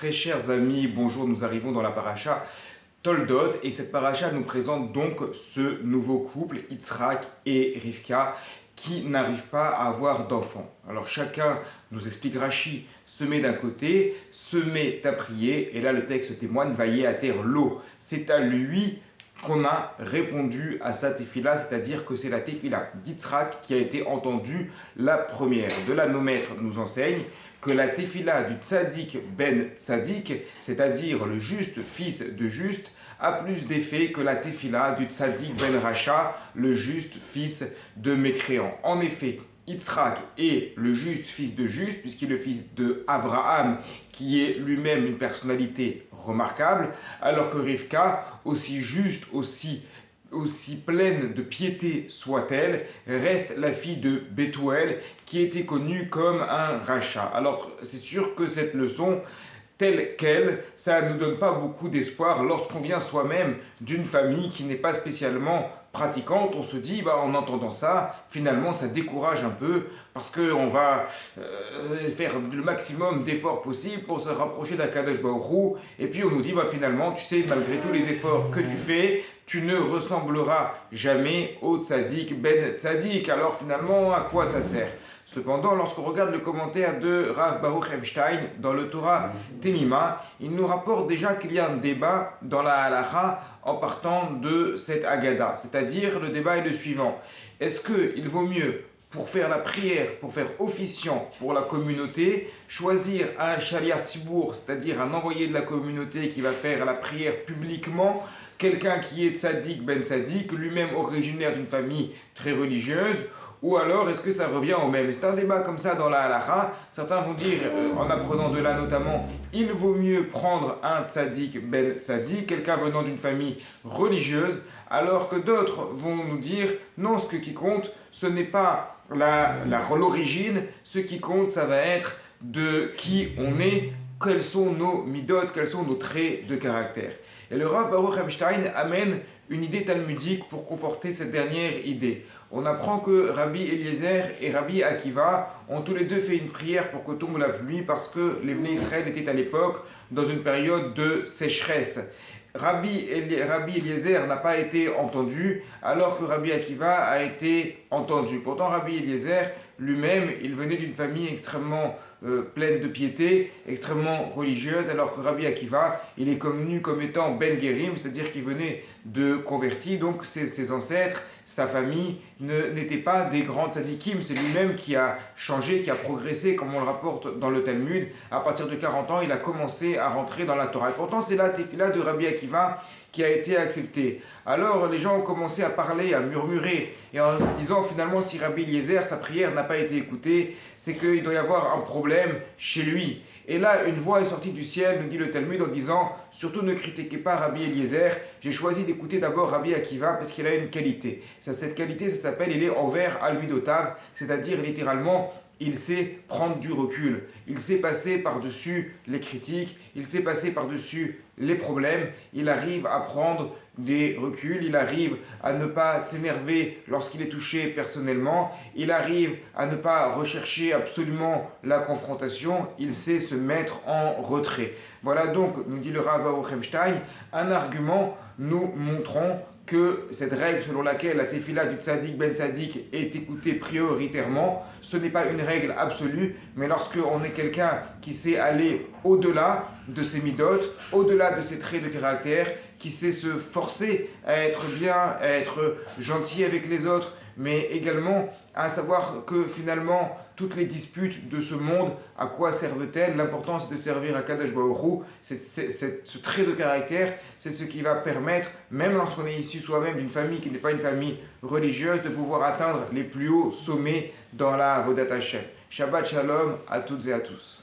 Très chers amis, bonjour, nous arrivons dans la paracha Toldot et cette paracha nous présente donc ce nouveau couple, Yitzhak et Rivka, qui n'arrivent pas à avoir d'enfants. Alors chacun, nous explique Rashi, se met d'un côté, se met à prier, et là le texte témoigne, vaillé à terre l'eau. C'est à lui qu'on a répondu à sa tefila, c'est-à-dire que c'est la tefila d'Yitzhak qui a été entendue la première. De là, nos maîtres nous enseignent que la tefila du tzaddik ben tzaddik, c'est-à-dire le juste fils de juste, a plus d'effet que la tefila du tzaddik ben racha, le juste fils de mécréant. En effet, Yitzhak est le juste fils de juste, puisqu'il est le fils de Abraham, qui est lui-même une personnalité remarquable, alors que Rivka, aussi juste, aussi pleine de piété soit-elle, reste la fille de Bethuel, qui était connue comme un rachat. Alors, c'est sûr que cette leçon, telle qu'elle, ça ne nous donne pas beaucoup d'espoir lorsqu'on vient soi-même d'une famille qui n'est pas spécialement pratiquante. On se dit, en entendant ça, finalement, ça décourage un peu parce qu'on va faire le maximum d'efforts possibles pour se rapprocher d'Akadosh Baruch Hu. Et puis on nous dit, finalement, tu sais, malgré tous les efforts que tu fais, tu ne ressembleras jamais au tzaddik ben tzaddik. Alors finalement, à quoi ça sert ? Cependant, lorsqu'on regarde le commentaire de Rav Baruch Epstein dans le Torah Temima, il nous rapporte déjà qu'il y a un débat dans la halacha en partant de cette Agada. C'est-à-dire, le débat est le suivant. Est-ce qu'il vaut mieux, pour faire la prière, pour faire officiant pour la communauté, choisir un shaliach tzibour, c'est-à-dire un envoyé de la communauté qui va faire la prière publiquement, quelqu'un qui est tzaddik ben tzaddik, lui-même originaire d'une famille très religieuse, ou alors est-ce que ça revient au même? C'est un débat comme ça dans la halakha. Certains vont dire, en apprenant de là notamment, il vaut mieux prendre un tzaddik ben tzaddik, quelqu'un venant d'une famille religieuse, alors que d'autres vont nous dire, non, ce qui compte, ce n'est pas l'origine, ce qui compte, ça va être de qui on est, quels sont nos midot, quels sont nos traits de caractère. Et le Rav Baruch Epstein amène une idée talmudique pour conforter cette dernière idée. On apprend que Rabbi Eliezer et Rabbi Akiva ont tous les deux fait une prière pour que tombe la pluie parce que les Bnei Israël étaient à l'époque dans une période de sécheresse. Rabbi Eliezer n'a pas été entendu alors que Rabbi Akiva a été entendu. Pourtant Rabbi Eliezer lui-même, il venait d'une famille extrêmement pleine de piété, extrêmement religieuse, alors que Rabbi Akiva, il est connu comme étant Ben Gerim, c'est-à-dire qu'il venait de convertis, donc ses ancêtres, sa famille n'étaient pas des grands tzadikim, c'est lui-même qui a changé, qui a progressé, comme on le rapporte dans le Talmud. À partir de 40 ans, il a commencé à rentrer dans la Torah. Et pourtant, c'est la tefila de Rabbi Akiva qui a été acceptée. Alors, les gens ont commencé à parler, à murmurer, et en disant finalement, si Rabbi Eliezer, sa prière n'a pas été écoutée, c'est qu'il doit y avoir un problème chez lui. Et là, une voix est sortie du ciel, nous dit le Talmud, en disant « Surtout ne critiquez pas Rabbi Eliezer, j'ai choisi d'écouter d'abord Rabbi Akiva parce qu'il a une qualité. Cette qualité, ça s'appelle, il est envers Almidotav, c'est-à-dire littéralement, il sait prendre du recul, il sait passer par-dessus les critiques, il sait passer par-dessus les problèmes, il arrive à prendre des reculs, il arrive à ne pas s'énerver lorsqu'il est touché personnellement, il arrive à ne pas rechercher absolument la confrontation, il sait se mettre en retrait. Voilà donc, nous dit le Rav Baruch Epstein, un argument nous montrons que cette règle selon laquelle la tefila du tzaddik ben tzaddik est écoutée prioritairement, ce n'est pas une règle absolue, mais lorsque on est quelqu'un qui sait aller au-delà de ses midot, au-delà de ses traits de caractère, qui sait se forcer à être bien, à être gentil avec les autres, mais également à savoir que finalement toutes les disputes de ce monde, à quoi servent-elles? L'important c'est de servir à Kadosh Baruch Hu. Ce trait de caractère, c'est ce qui va permettre, même lorsqu'on est issu soi-même d'une famille qui n'est pas une famille religieuse, de pouvoir atteindre les plus hauts sommets dans la Avodat Hashem. Shabbat Shalom à toutes et à tous.